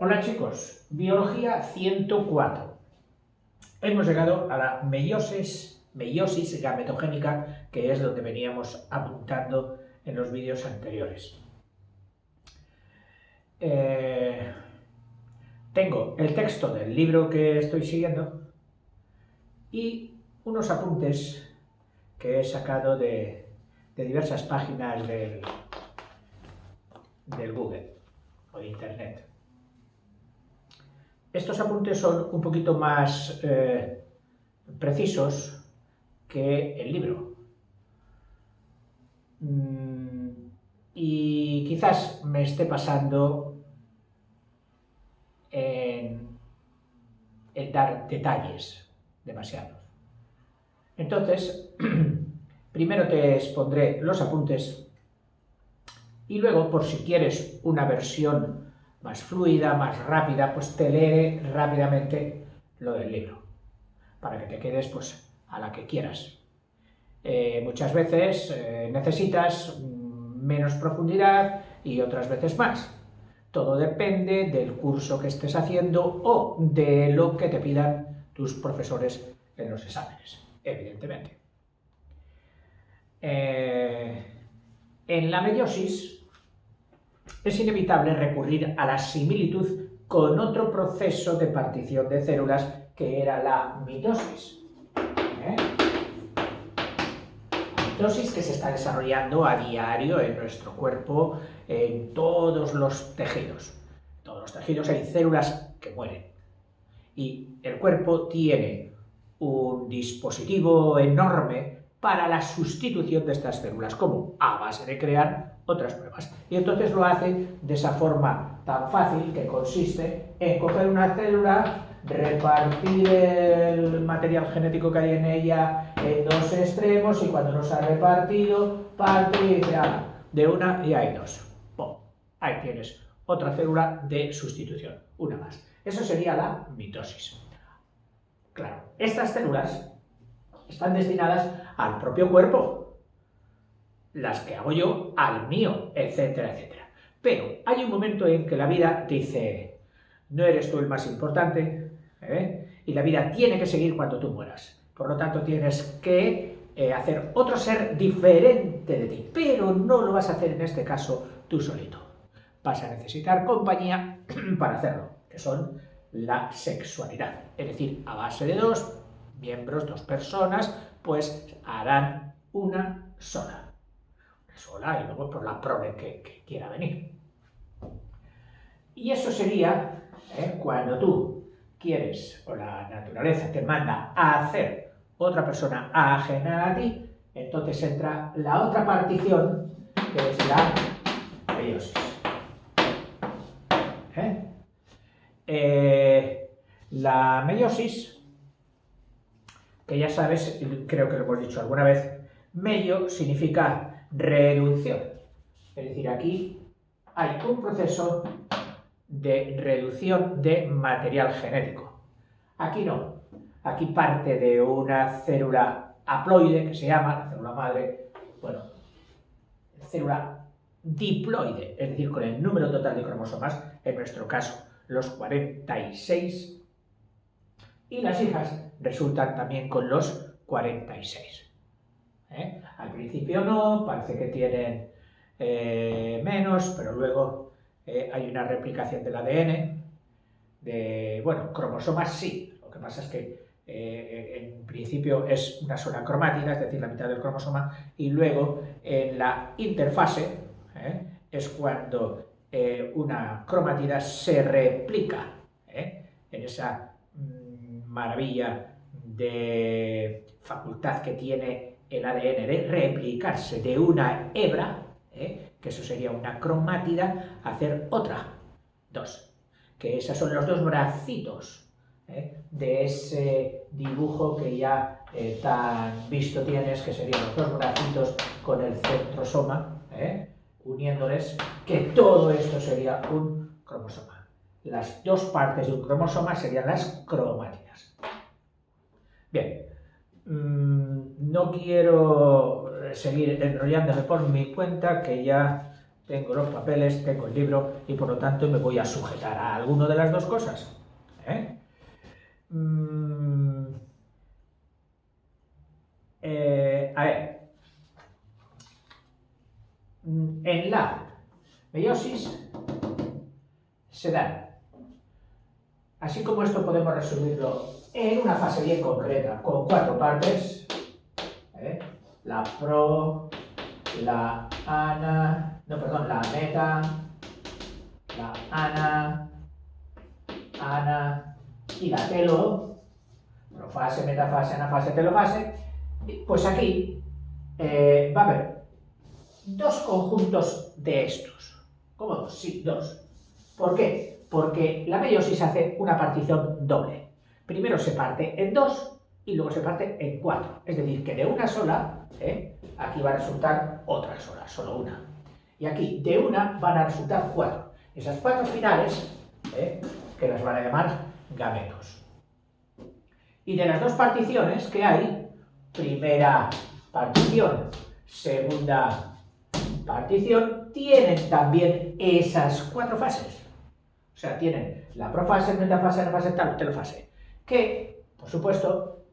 Hola chicos, Biología 104. Hemos llegado a la meiosis gametogénica, que es donde veníamos apuntando en los vídeos anteriores. Tengo el texto del libro que estoy siguiendo y unos apuntes que he sacado de diversas páginas del Google o de Internet. Estos apuntes son un poquito más precisos que el libro. Y quizás me esté pasando en dar detalles demasiados. Entonces, primero te expondré los apuntes y luego, por si quieres una versión más fluida, más rápida, pues te leeré rápidamente lo del libro, para que te quedes pues a la que quieras. Muchas veces necesitas menos profundidad y otras veces más. Todo depende del curso que estés haciendo o de lo que te pidan tus profesores en los exámenes, evidentemente. En la meiosis es inevitable recurrir a la similitud con otro proceso de partición de células que era la mitosis. Mitosis que se está desarrollando a diario en nuestro cuerpo, en todos los tejidos. En todos los tejidos hay células que mueren. Y el cuerpo tiene un dispositivo enorme para la sustitución de estas células, como a base de crear otras nuevas. Y entonces lo hace de esa forma tan fácil que consiste en coger una célula, repartir el material genético que hay en ella en dos extremos y cuando no se ha repartido, parte y dice, de una y hay dos. ¡Pum! Ahí tienes otra célula de sustitución, una más. Eso sería la mitosis. Claro, estas células están destinadas al propio cuerpo, las que hago yo al mío, etcétera, etcétera. Pero hay un momento en que la vida dice, no eres tú el más importante, y la vida tiene que seguir cuando tú mueras. Por lo tanto, tienes que hacer otro ser diferente de ti, pero no lo vas a hacer en este caso tú solito. Vas a necesitar compañía para hacerlo, que son la sexualidad. Es decir, a base de dos miembros, dos personas, pues harán una sola. Una sola y luego por la prole que quiera venir. Y eso sería cuando tú quieres, o la naturaleza te manda a hacer otra persona ajena a ti, entonces entra la otra partición, que es la meiosis. La meiosis, que ya sabes, creo que lo hemos dicho alguna vez, meio significa reducción. Es decir, aquí hay un proceso de reducción de material genético. Aquí no. Aquí parte de una célula haploide, que se llama, la célula madre, bueno, célula diploide, es decir, con el número total de cromosomas, en nuestro caso, los 46, y las hijas resultan también con los 46. Al principio no, parece que tienen menos, pero luego hay una replicación del ADN, cromosomas sí, lo que pasa es que en principio es una sola cromátida, es decir, la mitad del cromosoma, y luego en la interfase es cuando una cromátida se replica en esa maravilla de facultad que tiene el ADN de replicarse de una hebra, que eso sería una cromátida, hacer otra, dos, que esos son los dos bracitos de ese dibujo que ya tan visto tienes, que serían los dos bracitos con el centrosoma, uniéndoles, que todo esto sería un cromosoma. Las dos partes de un cromosoma serían las cromátidas. Bien, no quiero seguir enrollándome por mi cuenta, que ya tengo los papeles, tengo el libro y por lo tanto me voy a sujetar a alguno de las dos cosas. A ver, en la meiosis se dan, así como esto podemos resumirlo en una fase bien concreta, con 4 partes, la pro, la ana, no, perdón, la meta, la ana y la telo, profase, metafase, anafase, telofase. Pues aquí va a haber 2 conjuntos de estos. ¿Cómo 2? Sí, 2. ¿Por qué? Porque la meiosis hace una partición doble. Primero se parte en 2 y luego se parte en 4. Es decir, que de una sola, aquí va a resultar otra sola, solo una. Y aquí de una van a resultar 4. Esas 4 finales, que las van a llamar gametos. Y de las 2 particiones que hay, primera partición, segunda partición, tienen también esas 4 fases. O sea, tienen la profase, metafase, anafase, telofase. Que, por supuesto,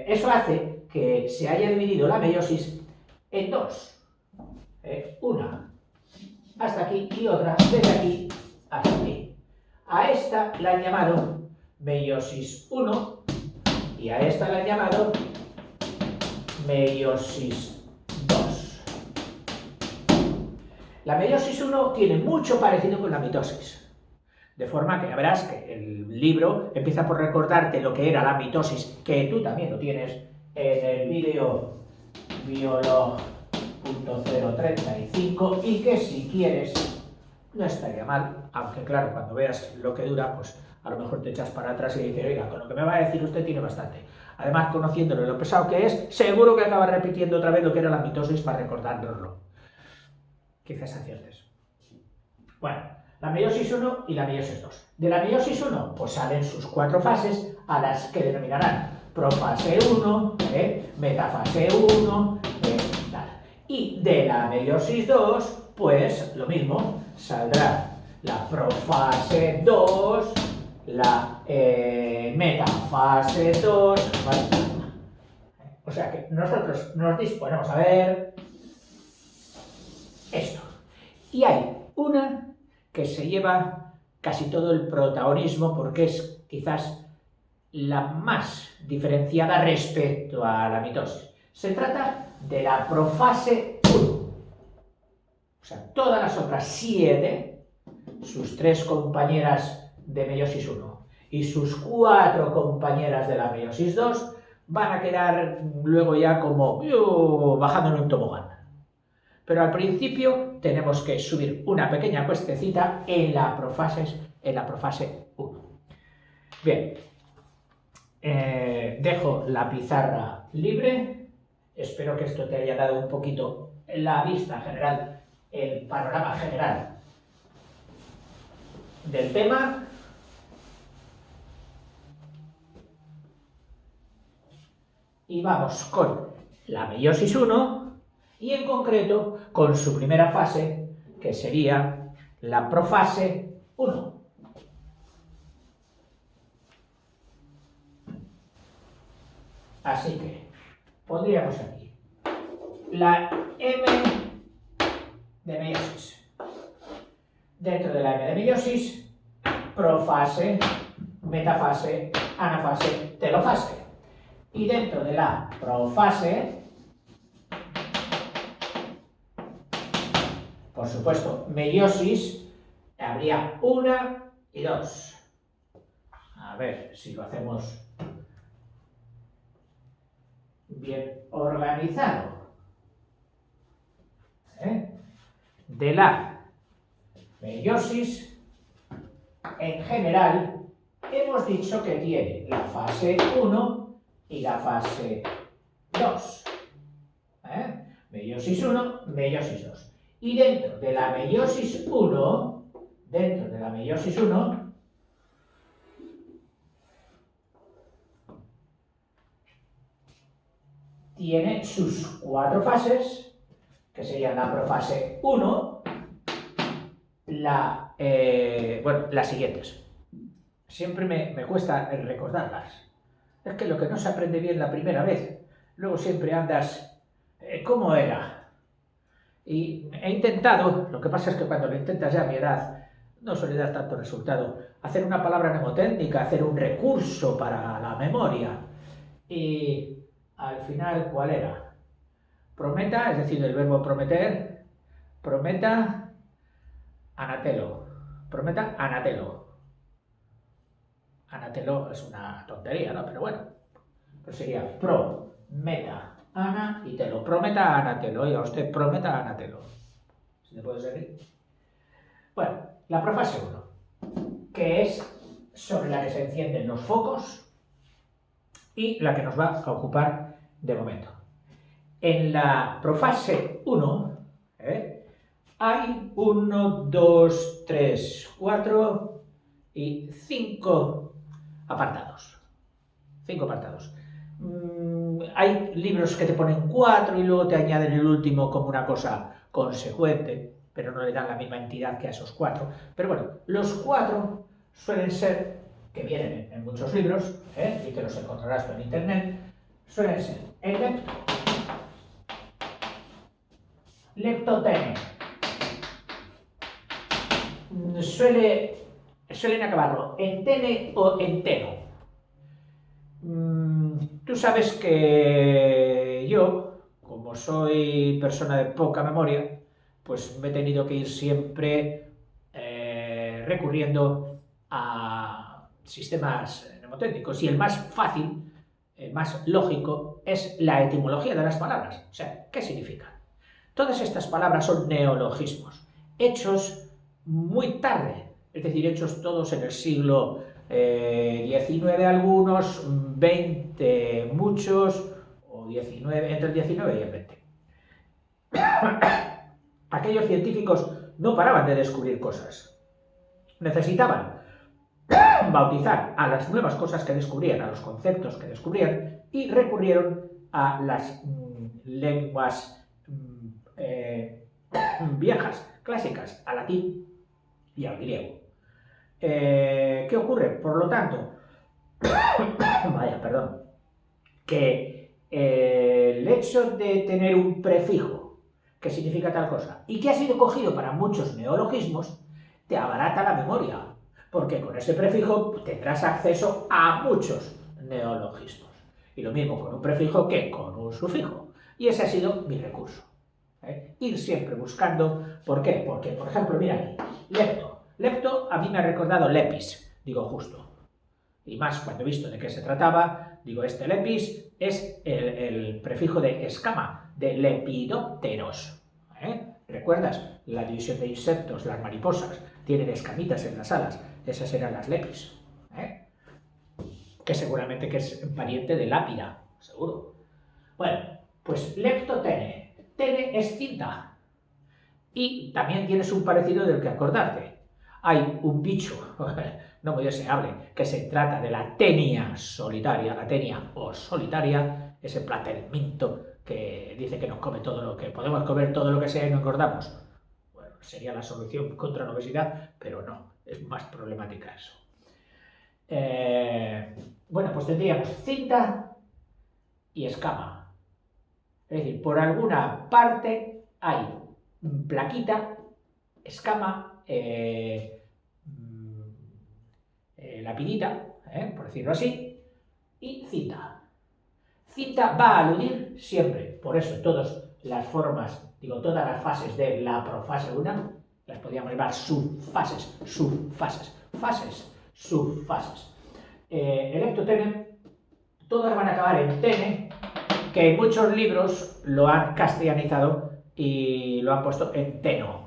eso hace que se haya dividido la meiosis en 2. Una hasta aquí y otra desde aquí hasta aquí. A esta la han llamado meiosis 1 y a esta la han llamado meiosis 2. La meiosis 1 tiene mucho parecido con la mitosis. De forma que ya verás que el libro empieza por recordarte lo que era la mitosis, que tú también lo tienes en el vídeo biolog.035 y que si quieres no estaría mal, aunque claro, cuando veas lo que dura, pues a lo mejor te echas para atrás y dices, oiga, con lo que me va a decir usted tiene bastante. Además, conociéndolo y lo pesado que es, seguro que acaba repitiendo otra vez lo que era la mitosis para recordárnoslo. Quizás aciertes. Bueno, la meiosis 1 y la meiosis 2. De la meiosis 1, pues salen sus 4 fases a las que denominarán profase 1, metafase 1, tal. Y de la meiosis 2, pues lo mismo, saldrá la profase 2, la metafase 2, ¿vale? O sea que nosotros nos disponemos a ver esto. Y hay una que se lleva casi todo el protagonismo porque es quizás la más diferenciada respecto a la mitosis. Se trata de la profase 1. O sea, todas las otras 7, sus 3 compañeras de meiosis 1 y sus 4 compañeras de la meiosis 2, van a quedar luego ya como bajando en un tobogán. Pero al principio tenemos que subir una pequeña cuestecita en la profase 1. Bien, dejo la pizarra libre. Espero que esto te haya dado un poquito la vista general, el panorama general del tema. Y vamos con la meiosis 1 y en concreto con su primera fase, que sería la profase 1. Así que pondríamos aquí la M de meiosis. Dentro de la M de meiosis, profase, metafase, anafase, telofase. Y dentro de la profase, por supuesto, meiosis, habría 1 y 2. A ver si lo hacemos bien organizado. De la meiosis, en general, hemos dicho que tiene la fase 1 y la fase 2. Meiosis 1, meiosis 2. Y dentro de la meiosis 1, tiene sus 4 fases, que serían la profase 1, las siguientes. Siempre me cuesta recordarlas. Es que lo que no se aprende bien la primera vez, luego siempre andas, ¿cómo era? Y he intentado, lo que pasa es que cuando lo intentas ya a mi edad, no suele dar tanto resultado, hacer una palabra mnemotécnica, hacer un recurso para la memoria. Y al final, ¿cuál era? Prometa, es decir, el verbo prometer, prometa, anatelo. Prometa, anatelo. Anatelo es una tontería, ¿no? Pero bueno, pues sería prometa, ana y telo. Prometa, anatelo. Oiga, usted prometa, anatelo. ¿Se me puede seguir? Bueno, la profase 1, que es sobre la que se encienden los focos y la que nos va a ocupar de momento. En la profase 1 hay 1, 2, 3, 4 y 5 apartados. 5 apartados. Hay libros que te ponen 4 y luego te añaden el último como una cosa consecuente, pero no le dan la misma entidad que a esos 4. Pero bueno, los 4 suelen ser, que vienen en muchos libros, y que los encontrarás en internet, suelen ser el lepto, leptotene. Suelen acabarlo en tene o en teno. Tú sabes que yo, como soy persona de poca memoria, pues me he tenido que ir siempre recurriendo a sistemas mnemotécnicos. Y el más fácil, el más lógico, es la etimología de las palabras. O sea, ¿qué significan? Todas estas palabras son neologismos, hechos muy tarde, es decir, hechos todos en el siglo XIX algunos, XX muchos, o entre el XIX y el XX. Aquellos científicos no paraban de descubrir cosas. Necesitaban bautizar a las nuevas cosas que descubrían, a los conceptos que descubrían, y recurrieron a las lenguas viejas, clásicas, al latín y al griego. ¿Qué ocurre? Por lo tanto, que el hecho de tener un prefijo que significa tal cosa y que ha sido cogido para muchos neologismos, te abarata la memoria, porque con ese prefijo tendrás acceso a muchos neologismos. Y lo mismo con un prefijo que con un sufijo. Y ese ha sido mi recurso. Ir siempre buscando. ¿Por qué? Porque, por ejemplo, mira aquí, lepto. Lepto a mí me ha recordado lepis, digo justo. Y más cuando he visto de qué se trataba, digo, este lepis es el prefijo de escama, de lepidópteros. ¿Recuerdas? La división de insectos, las mariposas, tienen escamitas en las alas. Esas eran las lepis. Que seguramente que es pariente de lápida, seguro. Bueno, pues leptotene. Tene es cinta. Y también tienes un parecido del que acordarte. Hay un bicho no muy deseable que se trata de la tenia solitaria, la tenia o solitaria, ese platelminto que dice que nos come todo lo que podemos comer, todo lo que sea y no engordamos. Bueno, sería la solución contra la obesidad, pero no, es más problemática eso. Bueno, pues tendríamos cinta y escama. Es decir, por alguna parte hay plaquita, escama, lapidita, por decirlo así, y cinta. Cinta va a aludir siempre, por eso todas las formas, todas las fases de la profase 1 las podríamos llamar subfases, fases, subfases. El leptotene, todas van a acabar en tene, que en muchos libros lo han castellanizado y lo han puesto en teno.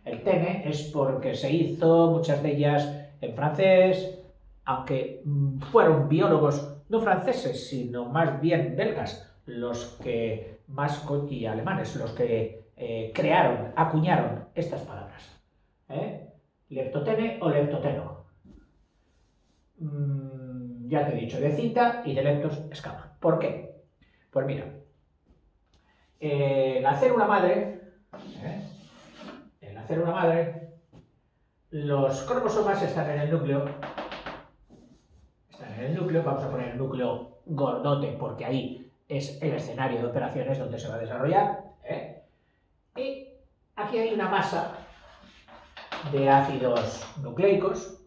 El tene es porque se hizo, muchas de ellas en francés, aunque fueron biólogos no franceses, sino más bien belgas, los que y alemanes, los que acuñaron estas palabras. Leptotene o leptoteno. Ya te he dicho, de cinta y de leptos escama. ¿Por qué? Pues mira, la célula madre, en la célula madre, los cromosomas están en el núcleo. Están en el núcleo, vamos a poner el núcleo gordote porque ahí es el escenario de operaciones donde se va a desarrollar. Y aquí hay una masa de ácidos nucleicos,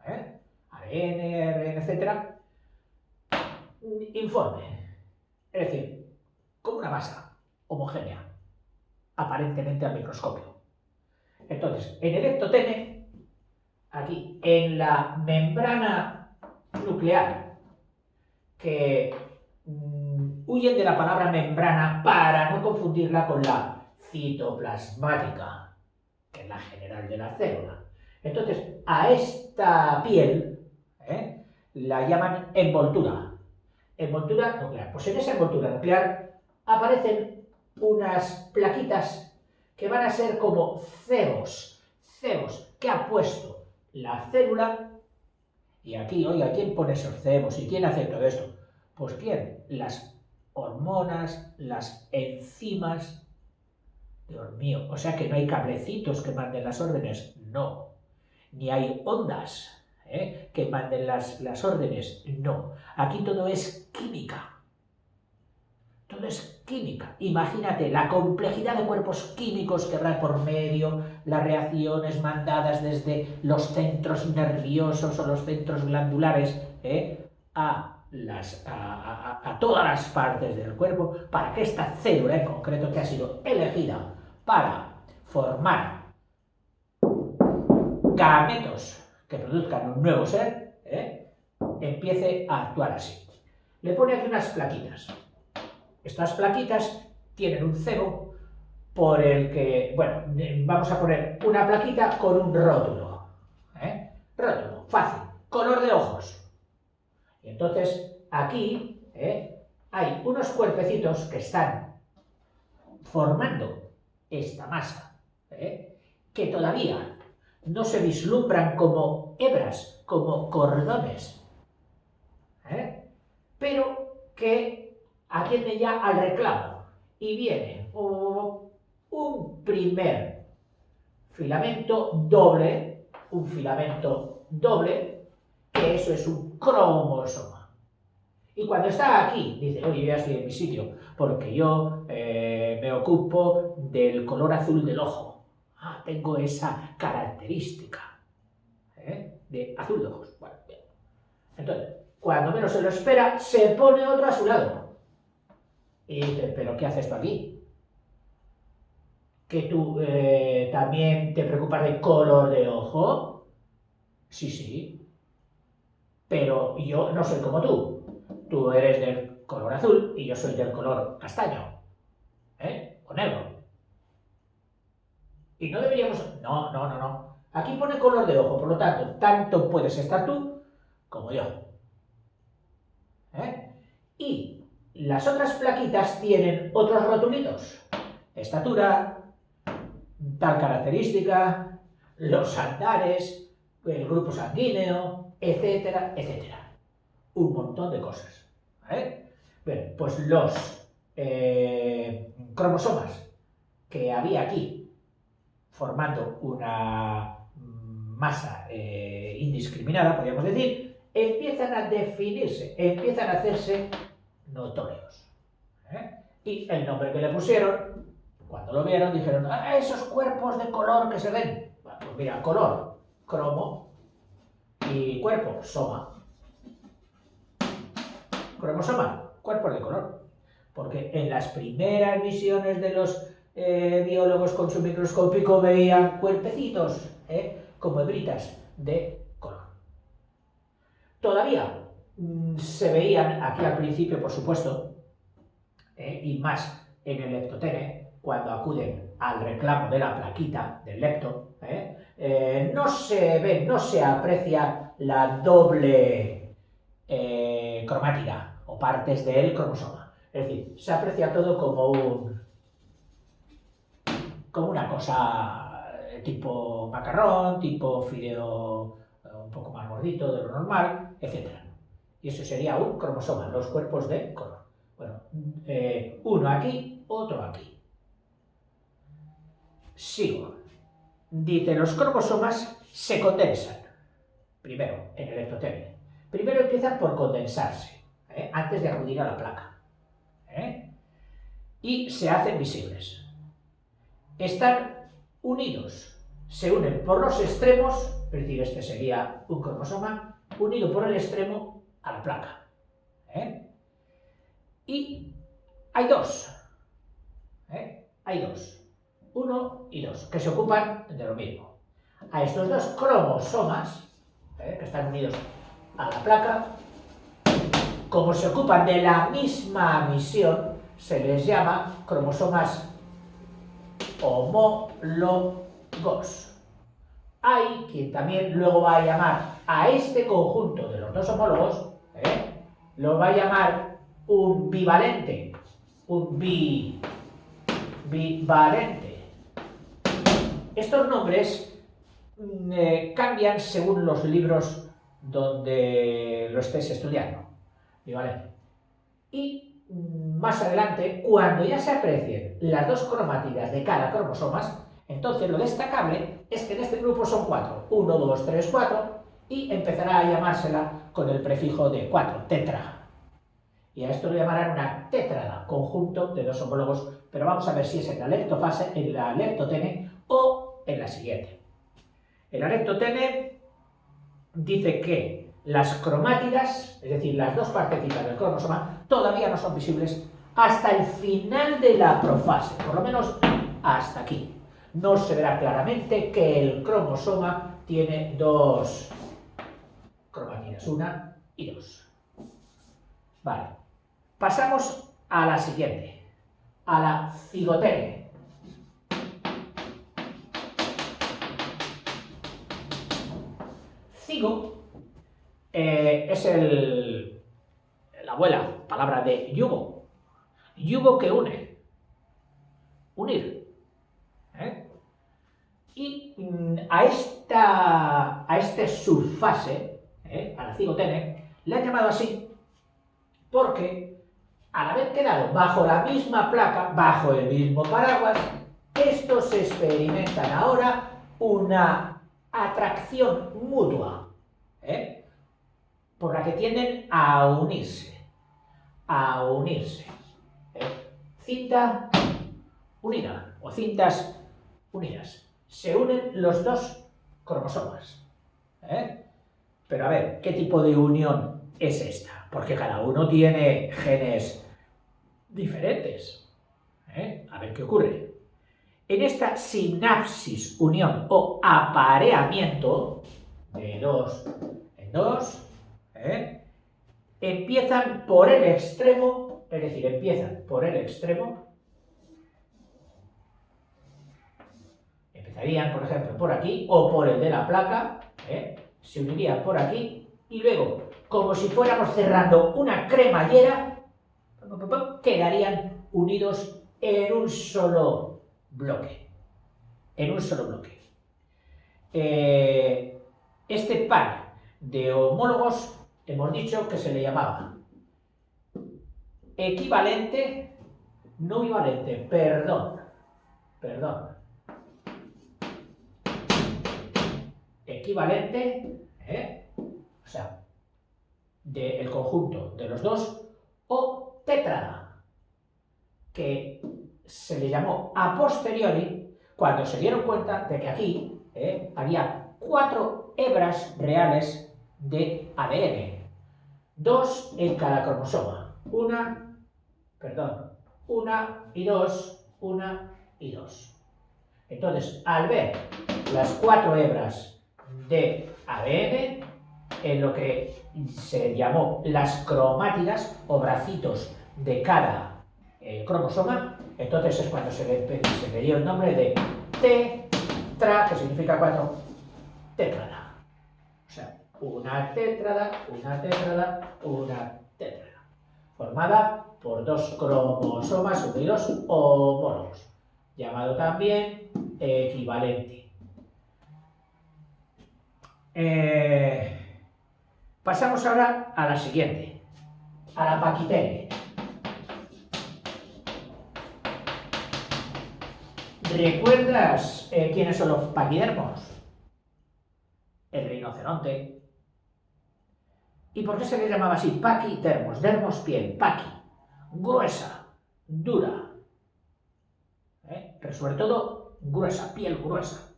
ADN, ARN, etc. Informe. Es decir, como una masa homogénea, aparentemente al microscopio. Entonces, en el ectotene, aquí, en la membrana nuclear, que huyen de la palabra membrana para no confundirla con la citoplasmática, que es la general de la célula. Entonces, a esta piel la llaman envoltura. Envoltura nuclear. Pues en esa envoltura nuclear aparecen unas plaquitas que van a ser como cebos que ha puesto la célula. Y aquí, oiga, ¿quién pone esos cebos y quién hace todo esto? Pues ¿quién? Las hormonas, las enzimas. Dios mío, o sea que no hay cablecitos que manden las órdenes, no. Ni hay ondas que manden las órdenes, no. Aquí todo es química. Todo es química. Imagínate la complejidad de cuerpos químicos que habrá por medio, las reacciones mandadas desde los centros nerviosos o los centros glandulares a todas las partes del cuerpo para que esta célula en concreto, que ha sido elegida para formar gametos que produzcan un nuevo ser, empiece a actuar así. Le pone aquí unas plaquitas. Estas plaquitas tienen un cebo por el que, bueno, vamos a poner una plaquita con un rótulo. Rótulo, fácil, color de ojos. Y entonces aquí hay unos cuerpecitos que están formando esta masa, que todavía no se vislumbran como hebras, como cordones, pero que atienden ya al reclamo y viene un primer filamento doble, que eso es un cromosoma. Y cuando está aquí, dice, oye, yo ya estoy en mi sitio, porque yo me ocupo del color azul del ojo. Tengo esa característica de azul de ojos. Bueno, bien. Entonces, cuando menos se lo espera, se pone otro a su lado. Y dice, ¿pero qué haces tú aquí? ¿Que tú también te preocupas del color de ojo? Sí, sí. Pero yo no soy como tú. Tú eres del color azul y yo soy del color castaño. O negro. Y no deberíamos... No. Aquí pone color de ojo, por lo tanto puedes estar tú como yo. Y las otras plaquitas tienen otros rotulitos. Estatura, tal característica, los andares, el grupo sanguíneo, etcétera, etcétera. Un montón de cosas. Bien, pues los cromosomas que había aquí formando una masa indiscriminada, podríamos decir, empiezan a definirse, empiezan a hacerse notorios. Y el nombre que le pusieron, cuando lo vieron, dijeron, esos cuerpos de color que se ven. Bueno, pues mira, color, cromo, y cuerpo, soma. Cromosoma, cuerpos de color. Porque en las primeras misiones de los biólogos con su microscópico veían cuerpecitos, como hebritas de color. Todavía se veían aquí al principio, por supuesto, y más en el leptotene, cuando acuden al reclamo de la plaquita del lepto, no se ve, no se aprecia la doble cromática o partes del cromosoma. Es decir, se aprecia todo como una cosa tipo macarrón, tipo fideo un poco más gordito de lo normal, etc. Y eso sería un cromosoma, los cuerpos de color. Bueno, uno aquí, otro aquí. Sigo. Dice, los cromosomas se condensan. Primero, en el ectotene. Primero empiezan por condensarse, antes de acudir a la placa. Y se hacen visibles. Están unidos. Se unen por los extremos, es decir, este sería un cromosoma, unido por el extremo a la placa. Y hay dos. Hay dos. Uno y dos, que se ocupan de lo mismo. A estos dos cromosomas, que están unidos a la placa, como se ocupan de la misma misión, se les llama cromosomas homólogos. Hay quien también luego va a llamar a este conjunto de los dos homólogos, lo va a llamar un bivalente, un bivalente. Estos nombres cambian según los libros donde lo estés estudiando. Bivalente. Y más adelante, cuando ya se aprecien las dos cromátidas de cada cromosoma, entonces lo destacable es que en este grupo son 4. 1, 2, 3, 4, y empezará a llamársela con el prefijo de 4, tetra. Y a esto lo llamarán una tétrada, conjunto de dos homólogos, pero vamos a ver si es en la leptofase, en la leptotene o en la siguiente. En la leptotene dice que las cromátidas, es decir, las dos partecitas del cromosoma, todavía no son visibles hasta el final de la profase, por lo menos hasta aquí. No se verá claramente que el cromosoma tiene dos cromátidas, una y dos. Vale, pasamos a la siguiente, a la cigotene. Cigo es la abuela, palabra de yugo. Yugo que une. Unir. Y a este subfase, a la cigotene, le han llamado así porque al haber quedado bajo la misma placa, bajo el mismo paraguas, estos experimentan ahora una atracción mutua, por la que tienden a unirse. Cinta unida o cintas unidas. Se unen los dos cromosomas. Pero a ver, ¿qué tipo de unión es esta? Porque cada uno tiene genes diferentes. A ver qué ocurre. En esta sinapsis, unión o apareamiento de dos en dos, empiezan por el extremo, es decir, empiezan por el extremo, empezarían, por ejemplo, por aquí o por el de la placa, se unirían por aquí y luego, como si fuéramos cerrando una cremallera, quedarían unidos en un solo bloque. Este par de homólogos hemos dicho que se le llamaba equivalente, no bivalente, perdón. Equivalente, o sea, del conjunto de los dos, o tétrada, que se le llamó a posteriori cuando se dieron cuenta de que aquí había 4 hebras reales de ADN, 2 en cada cromosoma, una y dos. Entonces, al ver las 4 hebras de ADN, en lo que se llamó las cromátidas o bracitos de cada cromosoma, entonces es cuando se le dio el nombre de tetra, que significa 4, tétrada. O sea, una tétrada, formada por 2 cromosomas unidos homólogos, llamado también equivalente. Pasamos ahora a la siguiente, a la paquitene. ¿Recuerdas quiénes son los paquidermos? El rinoceronte. ¿Y por qué se les llamaba así? Paquidermos, dermos piel, paqui, gruesa, dura, pero sobre todo gruesa, piel gruesa.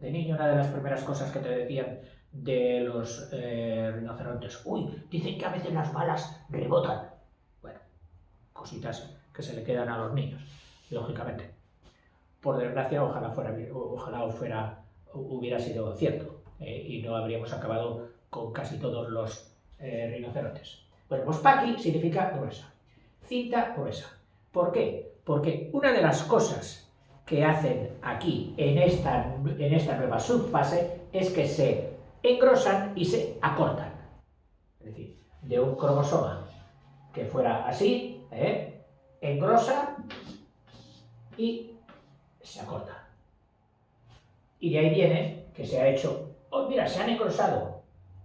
De niño una de las primeras cosas que te decían de los rinocerontes, uy, dicen que a veces las balas rebotan. Bueno, cositas que se le quedan a los niños, lógicamente. Por desgracia, ojalá hubiera sido cierto y no habríamos acabado con casi todos los rinocerontes. Bueno, pues paqui significa gruesa, cinta gruesa. ¿Por qué? Porque una de las cosas que hacen aquí en esta nueva subfase es que se engrosan y se acortan. Es decir, de un cromosoma que fuera así, engrosa y se acorta. Y de ahí viene que se ha hecho, oh mira, se han engrosado.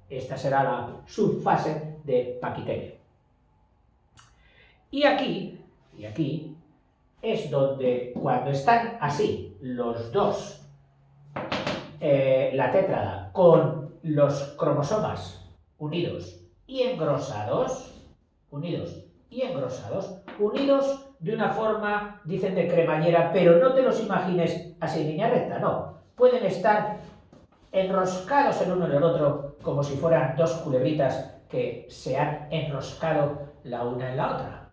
Esta será la subfase de Paquitene. Y aquí es donde cuando están así los dos, la tétrada con los cromosomas unidos y engrosados, unidos de una forma, dicen, de cremallera, pero no te los imagines así en línea recta, no. Pueden estar enroscados el uno en el otro como si fueran dos culebritas que se han enroscado la una en la otra,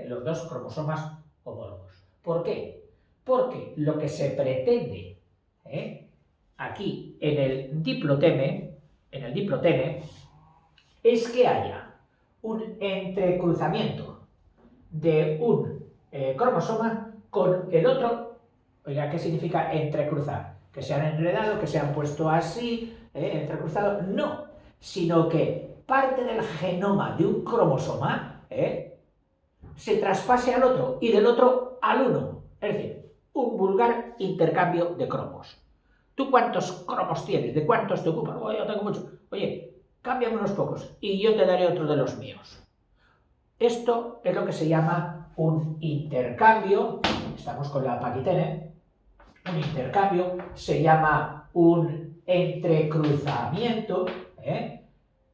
los dos cromosomas homólogos. ¿Por qué? Porque lo que se pretende aquí en el diplotene es que haya un entrecruzamiento de un cromosoma con el otro. Oiga, ¿qué significa entrecruzar? Que se han enredado, que se han puesto así, entrecruzado. No, sino que parte del genoma de un cromosoma se traspase al otro y del otro al uno. Es decir, un vulgar intercambio de cromos. ¿Tú cuántos cromos tienes? ¿De cuántos te ocupan? Oh, yo tengo muchos. Oye, cámbiame unos pocos y yo te daré otro de los míos. Esto es lo que se llama un intercambio. Estamos con la Paquitene. Un intercambio se llama un entrecruzamiento.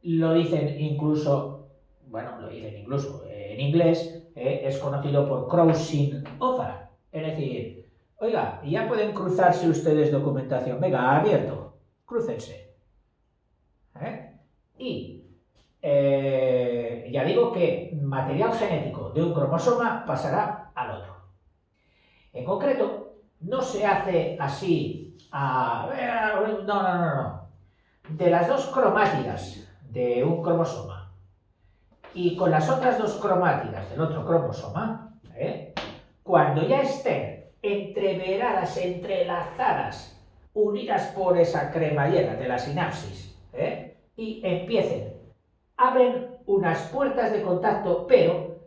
Lo dicen incluso en inglés, es conocido por crossing over. Es decir, oiga, ya pueden cruzarse ustedes documentación. Venga, abierto, crúcense. Y ya digo que material genético de un cromosoma pasará al otro. En concreto, no se hace así no. De las dos cromátidas de un cromosoma y con las otras dos cromátidas del otro cromosoma, cuando ya estén entreveradas, entrelazadas, unidas por esa cremallera de la sinapsis, y abren unas puertas de contacto, pero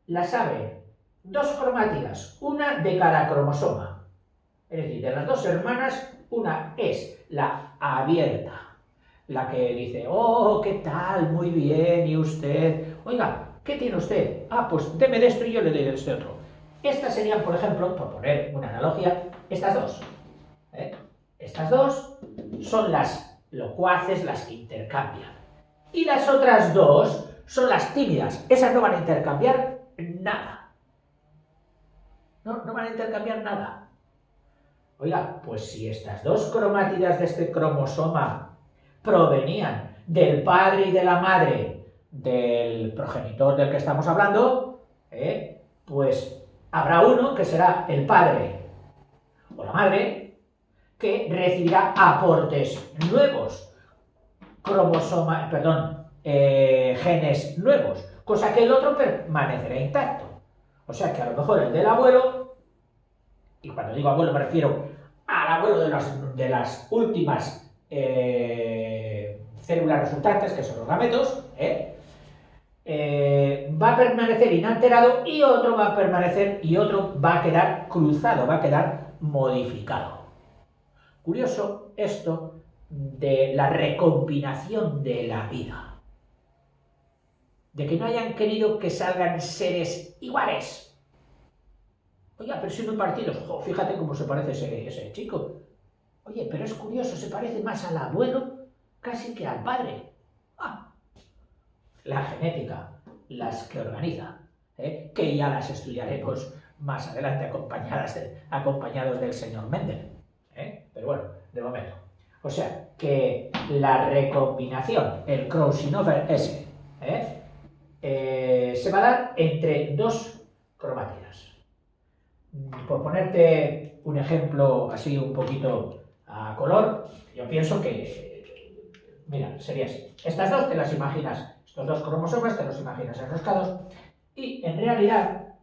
las abren dos cromátidas, una de cada cromosoma. Es decir, de las dos hermanas, una es la abierta, la que dice, oh, ¿qué tal? Muy bien, ¿y usted? Oiga, ¿qué tiene usted? Ah, pues deme de esto y yo le doy de este otro. Estas serían, por ejemplo, por poner una analogía, estas dos. Estas dos son las locuaces, las que intercambian. Y las otras dos son las tímidas. Esas no van a intercambiar nada. No van a intercambiar nada. Oiga, pues si estas dos cromátidas de este cromosoma provenían del padre y de la madre del progenitor del que estamos hablando, pues habrá uno que será el padre o la madre que recibirá aportes nuevos, genes nuevos, cosa que el otro permanecerá intacto. O sea que a lo mejor el del abuelo, y cuando digo abuelo me refiero al abuelo de las últimas células resultantes, que son los gametos, va a permanecer inalterado y otro va a permanecer y otro va a quedar cruzado, va a quedar modificado. Curioso esto de la recombinación de la vida, de que no hayan querido que salgan seres iguales. Oye, pero si muy partidos. Jo, fíjate cómo se parece ese chico. Oye, pero es curioso, se parece más al abuelo casi que al padre. Ah, la genética, las que organiza, que ya las estudiaremos más adelante acompañados del señor Mendel. Pero bueno, de momento. O sea, que la recombinación, el crossing over ese, se va a dar entre dos cromátidas. Por ponerte un ejemplo así un poquito a color, yo pienso que, mira, sería así. Estas dos te las imaginas, estos dos cromosomas te los imaginas enroscados y en realidad,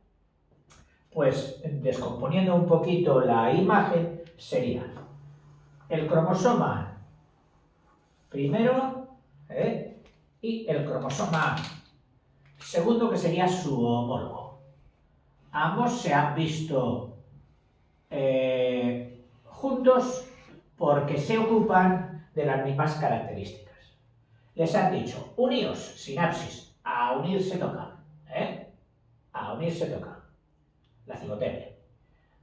pues descomponiendo un poquito la imagen, sería el cromosoma primero y el cromosoma segundo, que sería su homólogo. Ambos se han visto juntos porque se ocupan de las mismas características. Les han dicho, uníos, sinapsis, a unir se toca, a unir se toca, la cigotene.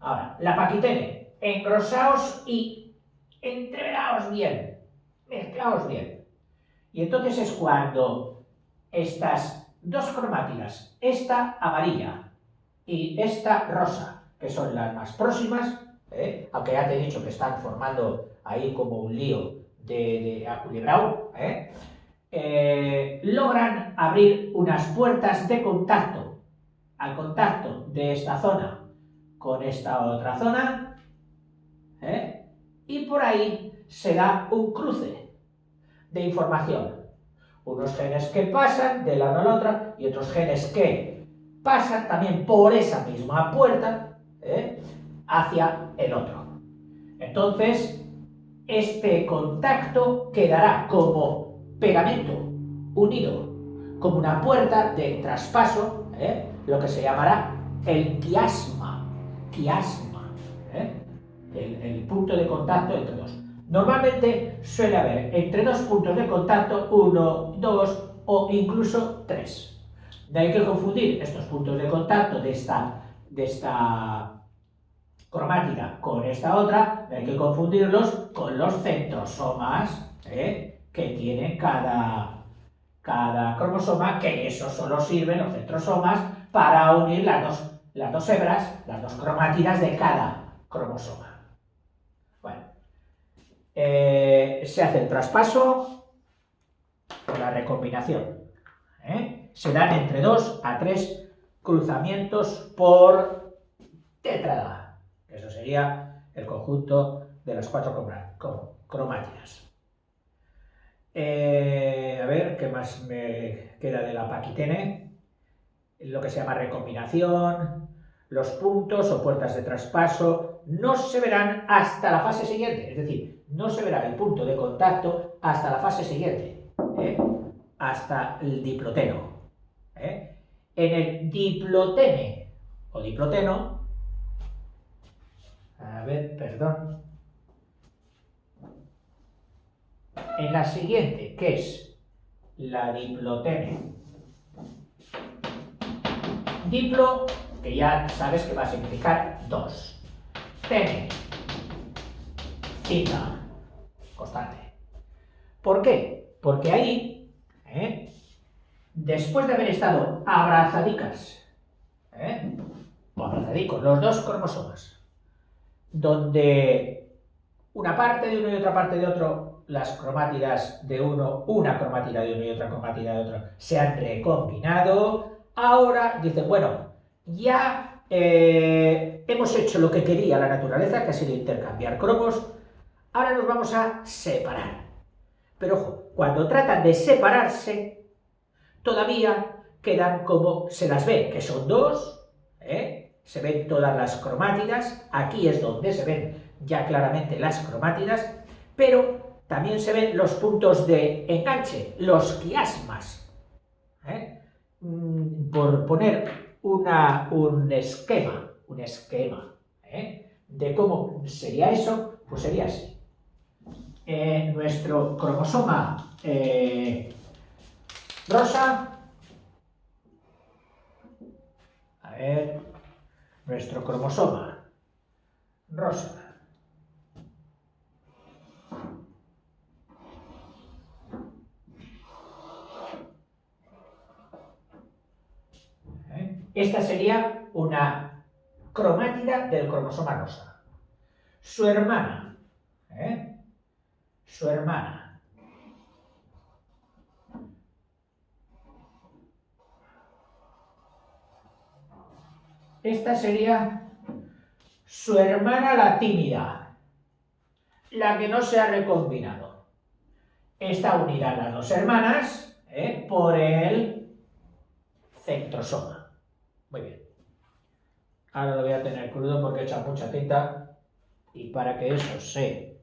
Ahora, la paquitene, engrosaos y entreveraos bien, mezclaos bien. Y entonces es cuando estas dos cromátidas, esta amarilla y esta rosa, que son las más próximas, aunque ya te he dicho que están formando ahí como un lío de aculibrado, logran abrir unas puertas de contacto, al contacto de esta zona con esta otra zona, y por ahí se da un cruce de información. Unos genes que pasan de la una a la otra y otros genes que pasan también por esa misma puerta hacia el otro. Entonces, este contacto quedará como pegamento unido, como una puerta de traspaso, lo que se llamará el quiasma, el punto de contacto entre dos. Normalmente suele haber entre dos puntos de contacto, uno, dos o incluso tres. No hay que confundir estos puntos de contacto de esta cromátida con esta otra, no hay que confundirlos con los centrosomas que tiene cada cromosoma, que eso solo sirven los centrosomas para unir las dos hebras, las dos cromátidas de cada cromosoma. Bueno, se hace el traspaso o la recombinación. Se dan entre 2 a 3 cruzamientos por tétrada. Eso sería el conjunto de las 4 cromátidas. A ver, ¿qué más me queda de la paquitene? Lo que se llama recombinación. Los puntos o puertas de traspaso no se verán hasta la fase siguiente, es decir, no se verá el punto de contacto hasta la fase siguiente, hasta el diploteno. En el diplotene o diploteno, a ver, perdón, en la siguiente, que es la diplotene, diplo, que ya sabes que va a significar 2, tene, cita, constante. ¿Por qué? Porque ahí, después de haber estado abrazadicas, o abrazadicos, los dos cromosomas, donde una parte de uno y otra parte de otro, las cromátidas de uno, una cromátida de uno y otra cromátida de otro, se han recombinado, ahora dicen, bueno, ya hemos hecho lo que quería la naturaleza, que ha sido intercambiar cromos, ahora nos vamos a separar. Pero ojo, cuando tratan de separarse, todavía quedan como se las ve, que son dos, se ven todas las cromátidas, aquí es donde se ven ya claramente las cromátidas, pero también se ven los puntos de enganche, los quiasmas. Por poner un esquema de cómo sería eso, pues sería así. Nuestro cromosoma rosa, a ver, nuestro cromosoma rosa. Esta sería una cromátida del cromosoma rosa. Su hermana, su hermana. Esta sería su hermana la tímida, la que no se ha recombinado. Está unida a las dos hermanas por el centrosoma. Muy bien. Ahora lo voy a tener crudo porque he echado mucha tinta y para que eso se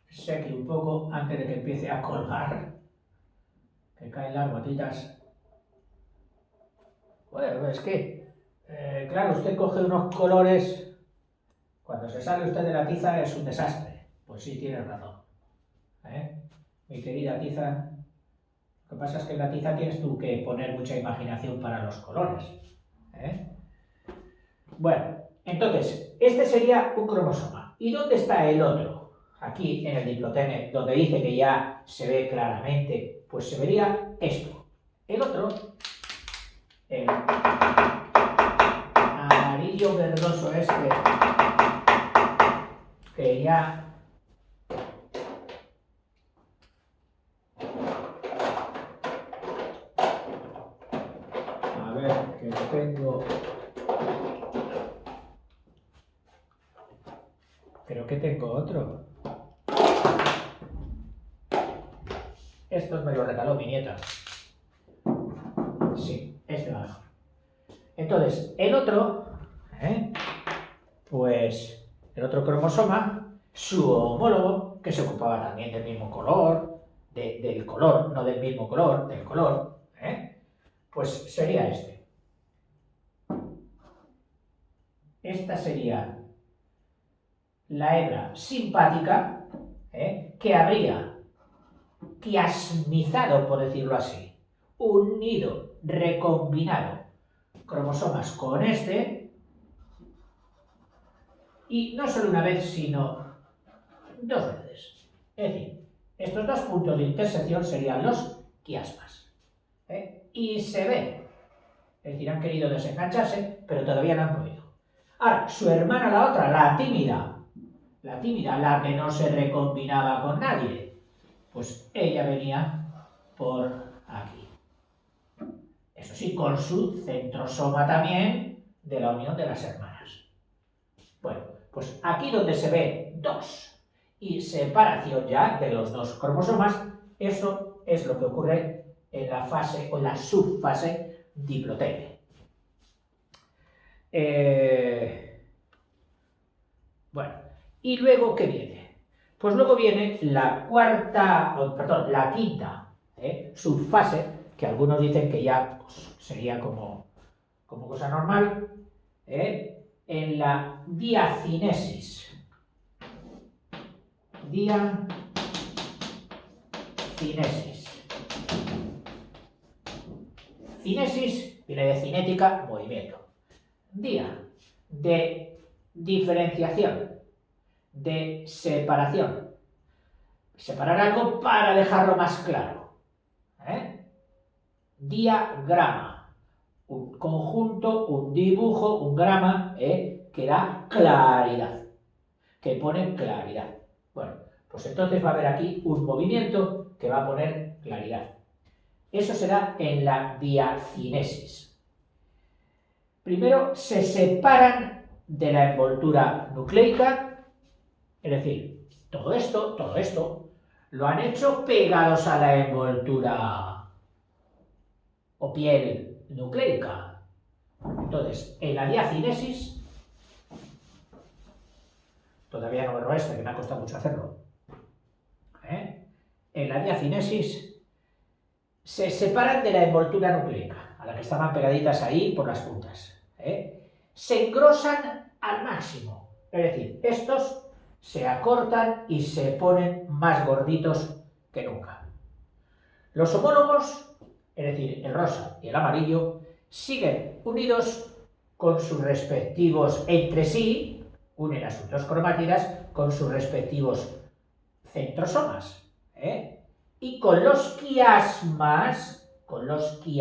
seque un poco antes de que empiece a colgar, que caen las gotitas. Bueno, es que, claro, usted coge unos colores, cuando se sale usted de la tiza es un desastre. Pues sí, tiene razón. Mi querida tiza. Lo que pasa es que en la tiza tienes tú que poner mucha imaginación para los colores. Bueno, entonces, este sería un cromosoma. ¿Y dónde está el otro? Aquí en el diplotene, donde dice que ya se ve claramente, pues se vería esto. El otro, el amarillo verdoso este, que ya... que tengo, creo que tengo otro. Estos me lo regaló mi nieta. Sí, este va mejor. Entonces, el otro, pues el otro cromosoma, su homólogo, que se ocupaba también del mismo color, del color, no del mismo color, del color, pues sería este. Esta sería la hebra simpática, que habría quiasmizado, por decirlo así, unido, recombinado cromosomas con este, y no solo una vez, sino dos veces. Es decir, estos dos puntos de intersección serían los quiasmas. Y se ven, es decir, han querido desengancharse, pero todavía no han podido. Ahora, su hermana la otra, la tímida, la que no se recombinaba con nadie, pues ella venía por aquí. Eso sí, con su centrosoma también de la unión de las hermanas. Bueno, pues aquí donde se ve 2 y separación ya de los dos cromosomas, eso es lo que ocurre en la fase o en la subfase diplotene. Bueno, ¿y luego qué viene? Pues luego viene la quinta subfase, que algunos dicen que ya pues, sería como cosa normal, en la diacinesis. Cinesis viene de cinética, movimiento. Dia, de diferenciación, de separación. Separar algo para dejarlo más claro. Diagrama, un conjunto, un dibujo, un grama, que da claridad, que pone claridad. Bueno, pues entonces va a haber aquí un movimiento que va a poner claridad. Eso se da en la diacinesis. Primero se separan de la envoltura nucleica, es decir, todo esto, lo han hecho pegados a la envoltura o piel nucleica. Entonces, en la diacinesis, todavía no borro este, que me ha costado mucho hacerlo, en la diacinesis se separan de la envoltura nucleica, a la que estaban pegaditas ahí por las puntas. Se engrosan al máximo, es decir, estos se acortan y se ponen más gorditos que nunca. Los homólogos, es decir, el rosa y el amarillo, siguen unidos con sus respectivos entre sí, unen a sus dos cromátidas con sus respectivos centrosomas, y con los quiasmas, que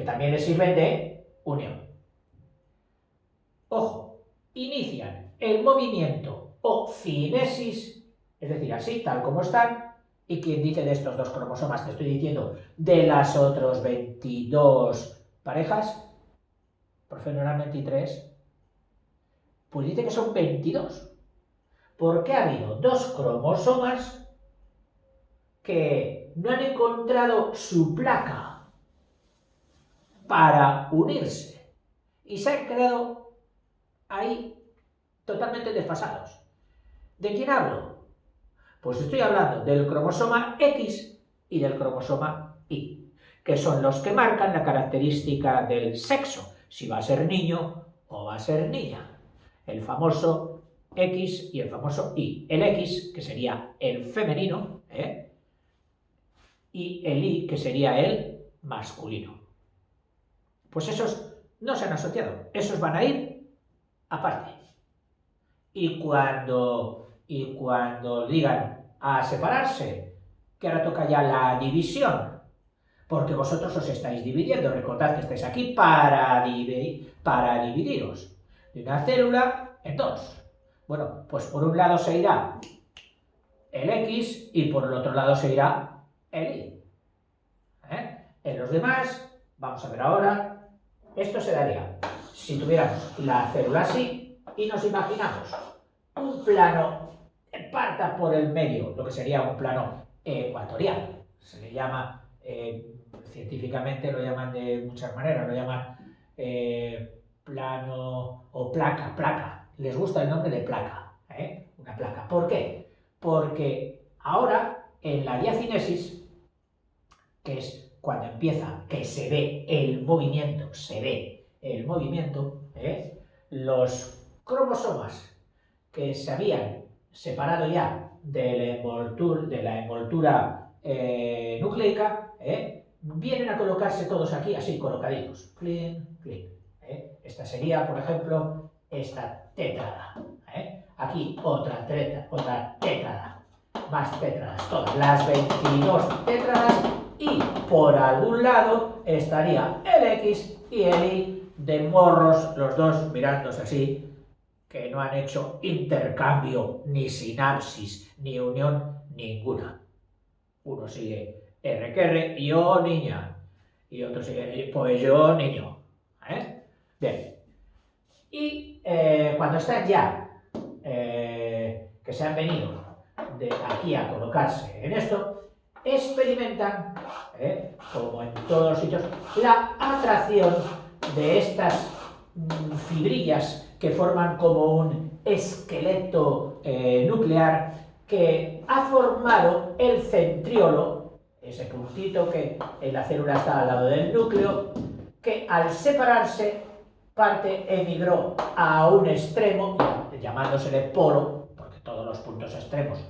también les sirven de unión. Ojo, inician el movimiento o cinesis, es decir, así, tal como están, y quien dice de estos dos cromosomas, te estoy diciendo, de las otras 22 parejas, profe, no eran 23, pues dice que son 22, porque ha habido dos cromosomas que no han encontrado su placa para unirse y se han quedado ahí totalmente desfasados. ¿De quién hablo? Pues estoy hablando del cromosoma X y del cromosoma Y, que son los que marcan la característica del sexo, si va a ser niño o va a ser niña. El famoso X y el famoso Y. El X, que sería el femenino, y el Y, que sería el masculino. Pues esos no se han asociado, esos van a ir aparte. Y cuando digan a separarse, que ahora toca ya la división, porque vosotros os estáis dividiendo, recordad que estáis aquí para dividiros de una célula en dos. Bueno, pues por un lado se irá el X y por el otro lado se irá el Y. En los demás, vamos a ver ahora, esto se daría si tuviéramos la célula así y nos imaginamos un plano que parta por el medio, lo que sería un plano ecuatorial. Se le llama, científicamente lo llaman de muchas maneras, lo llaman plano o placa. Les gusta el nombre de placa, una placa. ¿Por qué? Porque ahora en la diacinesis, que es cuando empieza, que se ve el movimiento, los cromosomas que se habían separado ya de la envoltura nucleica, vienen a colocarse todos aquí, así, colocaditos. Clean. Esta sería, por ejemplo, esta tétrada. Aquí otra tétrada. Más tétradas, todas las 22 tétradas, y por algún lado estaría el X y el Y de morros, los dos mirándose así, que no han hecho intercambio, ni sinapsis, ni unión ninguna. Uno sigue R que R, yo niña, y otro sigue, pues yo niño. Bien. Y cuando están ya, que se han venido de aquí a colocarse en esto, experimentan, como en todos los sitios, la atracción de estas fibrillas que forman como un esqueleto nuclear que ha formado el centriolo, ese puntito que en la célula está al lado del núcleo, que al separarse parte emigró a un extremo, llamándosele polo, porque todos los puntos extremos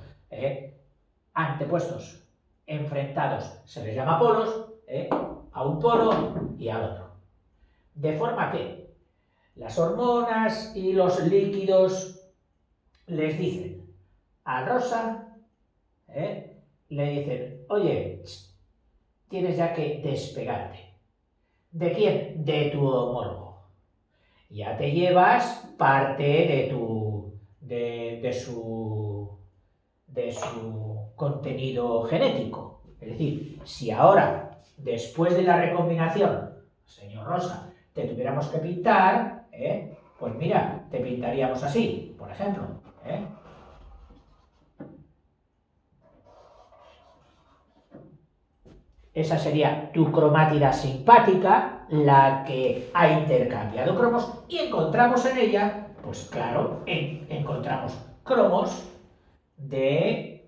antepuestos, enfrentados, se les llama polos, a un polo y al otro. De forma que las hormonas y los líquidos les dicen al rosa, le dicen, oye, tienes ya que despegarte. ¿De quién? De tu homólogo. Ya te llevas parte de su contenido genético. Es decir, si ahora, después de la recombinación, señor Rosa, te tuviéramos que pintar, pues mira, te pintaríamos así, por ejemplo. Esa sería tu cromátida simpática, la que ha intercambiado cromos, y encontramos en ella, pues claro, encontramos cromos del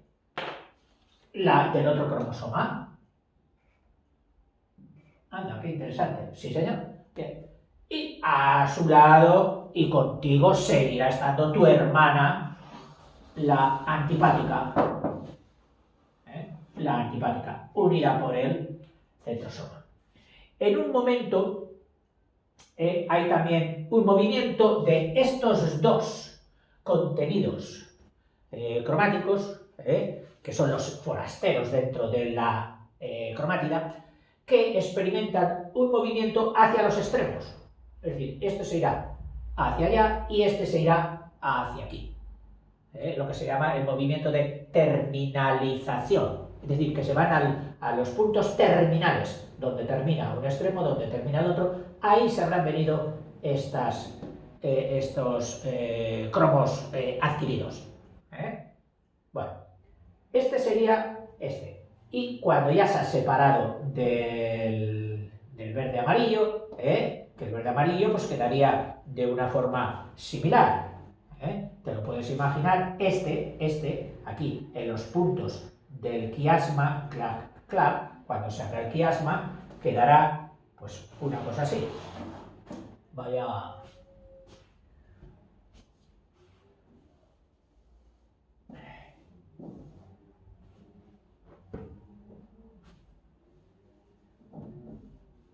otro cromosoma. Anda, qué interesante. Sí, señor. Bien. Y a su lado y contigo seguirá estando tu hermana, la antipática. La antipática, unida por él centrosoma. En un momento hay también un movimiento de estos dos contenidos cromáticos, que son los forasteros dentro de la cromátida, que experimentan un movimiento hacia los extremos. Es decir, esto se irá hacia allá y este se irá hacia aquí. Lo que se llama el movimiento de terminalización. Es decir, que se van a los puntos terminales, donde termina un extremo, donde termina el otro. Ahí se habrán venido estos cromos adquiridos. Bueno, este sería este. Y cuando ya se ha separado del verde amarillo, que el verde amarillo pues quedaría de una forma similar. Te lo puedes imaginar, aquí, en los puntos del quiasma, cuando se haga el quiasma, quedará pues una cosa así. Vaya.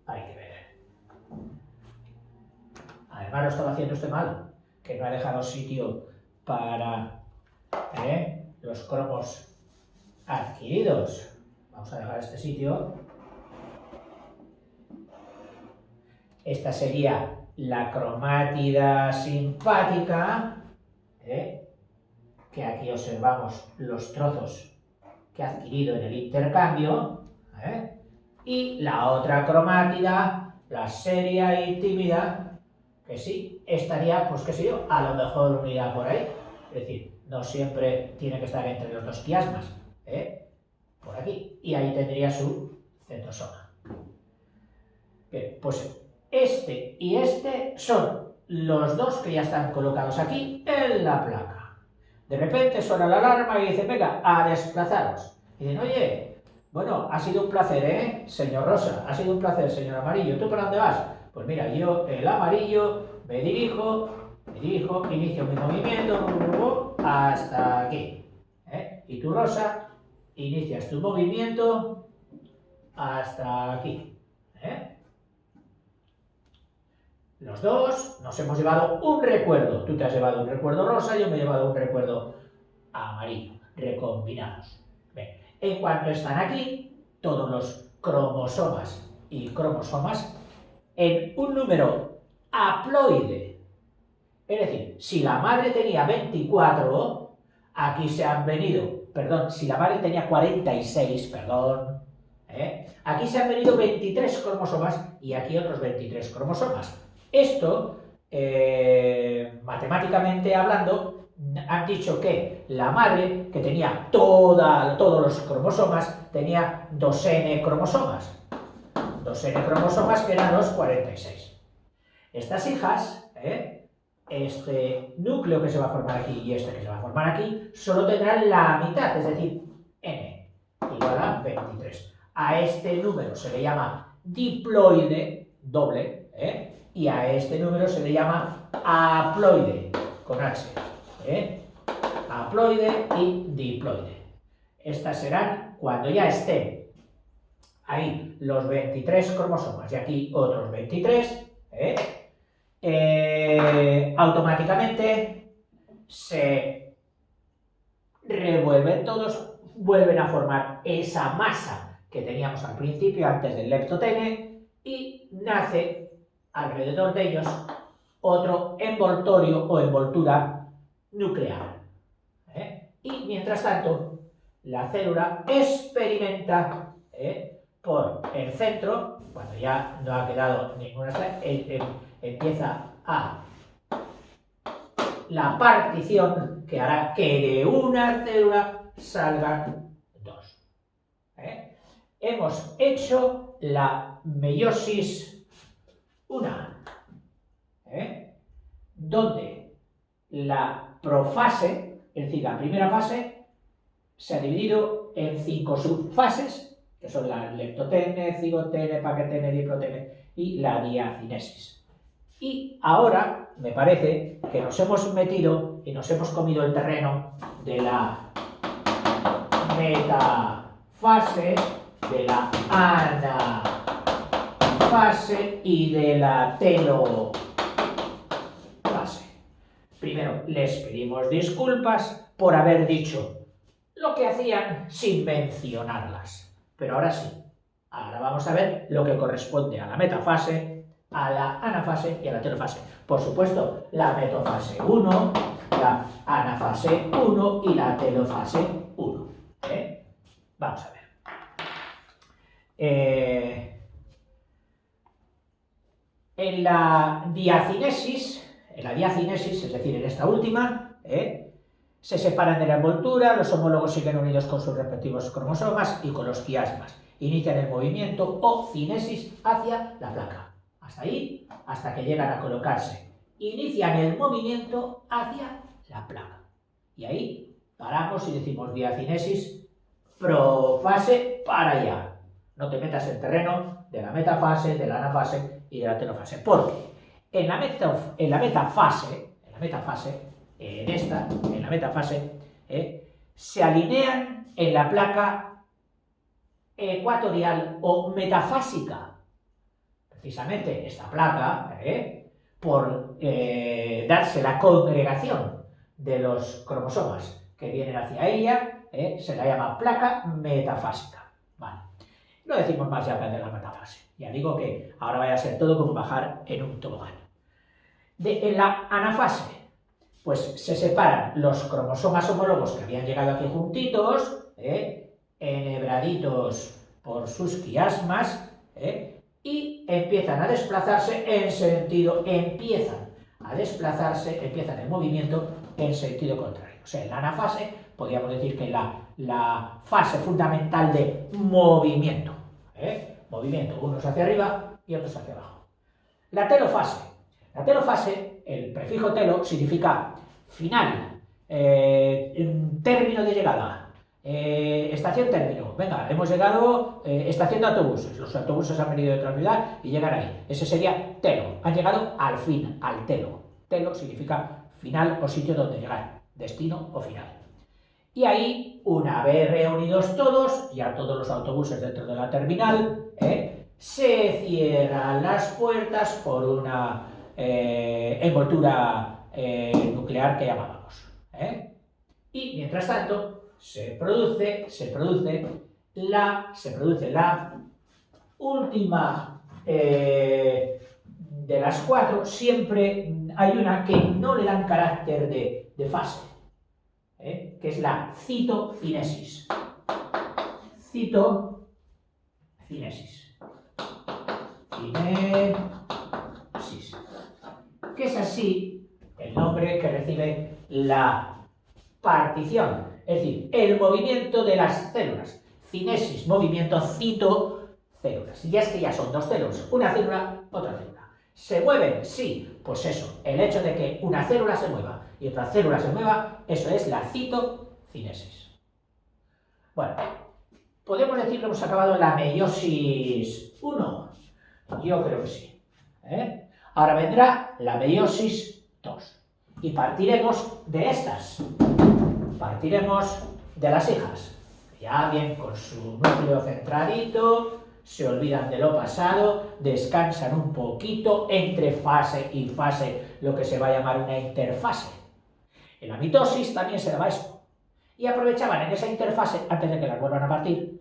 Hay que ver. Además lo estaba haciendo usted mal, que no ha dejado sitio para los cromos adquiridos. Vamos a dejar este sitio. Esta sería la cromátida simpática, que aquí observamos los trozos que ha adquirido en el intercambio, y la otra cromátida, la seria y tímida, que sí, estaría, pues qué sé yo, a lo mejor unida por ahí. Es decir, no siempre tiene que estar entre los dos quiasmas, por aquí, y ahí tendría su centrosoma. Bien, pues este y este son los dos que ya están colocados aquí en la placa. De repente suena la alarma y dice, venga, a desplazaros. Y dicen, oye, bueno, ha sido un placer, señor Rosa, ha sido un placer, señor Amarillo, ¿tú para dónde vas? Pues mira, yo, el amarillo, me dirijo, inicio mi movimiento hasta aquí. Y tú, Rosa, inicias tu movimiento hasta aquí. Los dos nos hemos llevado un recuerdo. Tú te has llevado un recuerdo rosa, yo me he llevado un recuerdo amarillo. Recombinados. Bien. En cuanto están aquí, todos los cromosomas y cromosomas en un número haploide. Es decir, si la madre tenía 24, aquí se han venido, perdón, si la madre tenía 46, perdón, aquí se han venido 23 cromosomas y aquí otros 23 cromosomas. Esto, matemáticamente hablando, han dicho que la madre, que tenía todos los cromosomas, tenía 2n cromosomas. 2n cromosomas que eran los 46. Estas hijas, este núcleo que se va a formar aquí y este que se va a formar aquí, solo tendrán la mitad, es decir, n igual a 23. A este número se le llama diploide, doble, y a este número se le llama haploide, con H. Haploide y diploide. Estas serán cuando ya estén ahí los 23 cromosomas y aquí otros 23, automáticamente se revuelven todos, vuelven a formar esa masa que teníamos al principio antes del leptotene y nace alrededor de ellos otro envoltorio o envoltura nuclear. Y mientras tanto, la célula experimenta por el centro, cuando ya no ha quedado ninguna, empieza a la partición que hará que de una célula salgan dos. Hemos hecho la meiosis 1, donde la profase, es decir, la primera fase, se ha dividido en 5 subfases, que son la leptotene, cigotene, paquetene, diplotene y la diacinesis. Y ahora me parece que nos hemos metido y nos hemos comido el terreno de la metafase de la anafase y de la telofase. Primero, les pedimos disculpas por haber dicho lo que hacían sin mencionarlas. Pero ahora sí, ahora vamos a ver lo que corresponde a la metafase, a la anafase y a la telofase. Por supuesto, la metafase 1, la anafase 1 y la telofase 1. Vamos a ver. En la diacinesis, es decir, en esta última, se separan de la envoltura, los homólogos siguen unidos con sus respectivos cromosomas y con los quiasmas. Inician el movimiento o cinesis hacia la placa. Hasta ahí, hasta que llegan a colocarse. Inician el movimiento hacia la placa. Y ahí paramos y decimos diacinesis, profase, para allá. No te metas en terreno de la metafase, de la anafase y de la telofase. Porque en la metafase, se alinean en la placa ecuatorial o metafásica. Precisamente esta placa, por darse la congregación de los cromosomas que vienen hacia ella, se la llama placa metafásica. Vale. No decimos más ya de la metafase. Ya digo que ahora vaya a ser todo como bajar en un tobogán. En la anafase, pues se separan los cromosomas homólogos que habían llegado aquí juntitos, enhebraditos por sus quiasmas, y empiezan a desplazarse empiezan el movimiento en sentido contrario. O sea, en la anafase podríamos decir que la fase fundamental de movimiento, unos hacia arriba y otros hacia abajo. La telofase, el prefijo telo significa final, término de llegada, estación término. Venga, hemos llegado, estación de autobuses. Los autobuses han venido de otra ciudad y llegan ahí. Ese sería telo. Han llegado al fin, al telo. Telo significa final o sitio donde llegar, destino o final. Y ahí, una vez reunidos todos, ya todos los autobuses dentro de la terminal, se cierran las puertas por una envoltura nuclear que llamábamos. Y mientras tanto se produce la última de las cuatro. Siempre hay una que no le dan carácter de fase, que es la citocinesis. Que es así el nombre que recibe la partición, es decir, el movimiento de las células. Cinesis, movimiento, cito, células. Y ya es que ya son dos células, una célula, otra célula. ¿Se mueven? Sí, pues eso, el hecho de que una célula se mueva y otra célula se mueva, eso es la citocinesis. Bueno, ¿podemos decir que hemos acabado la meiosis 1? Yo creo que sí. Ahora vendrá la meiosis 2. Y partiremos de estas. Partiremos de las hijas. Ya bien con su núcleo centradito, se olvidan de lo pasado, descansan un poquito entre fase y fase, lo que se va a llamar una interfase. En la mitosis también se daba esto. Y aprovechaban en esa interfase, antes de que las vuelvan a partir,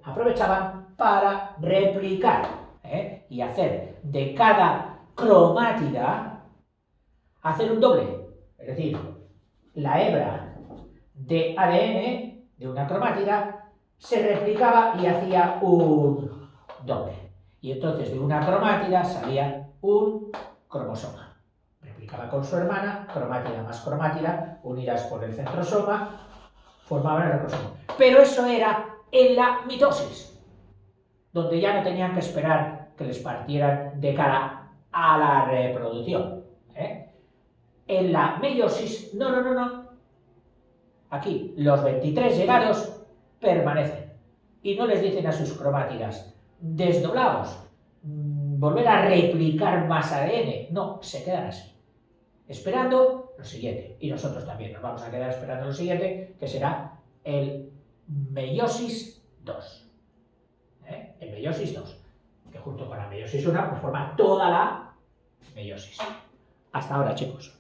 aprovechaban para replicar y hacer de cada cromátida, hacer un doble. Es decir, la hebra de ADN de una cromátida se replicaba y hacía un doble. Y entonces de una cromátida salía un cromosoma. Replicaba con su hermana, cromátida más cromátida, unidas por el centrosoma, formaban el cromosoma. Pero eso era en la mitosis, donde ya no tenían que esperar que les partieran de cara a la reproducción. En la meiosis, no. Aquí, los 23 llegados permanecen y no les dicen a sus cromátidas, desdoblaos, volver a replicar más ADN. No, se quedan así, esperando lo siguiente. Y nosotros también nos vamos a quedar esperando lo siguiente, que será el meiosis 2. en meiosis 2, que junto con la meiosis 1 pues forma toda la meiosis. Hasta ahora, chicos.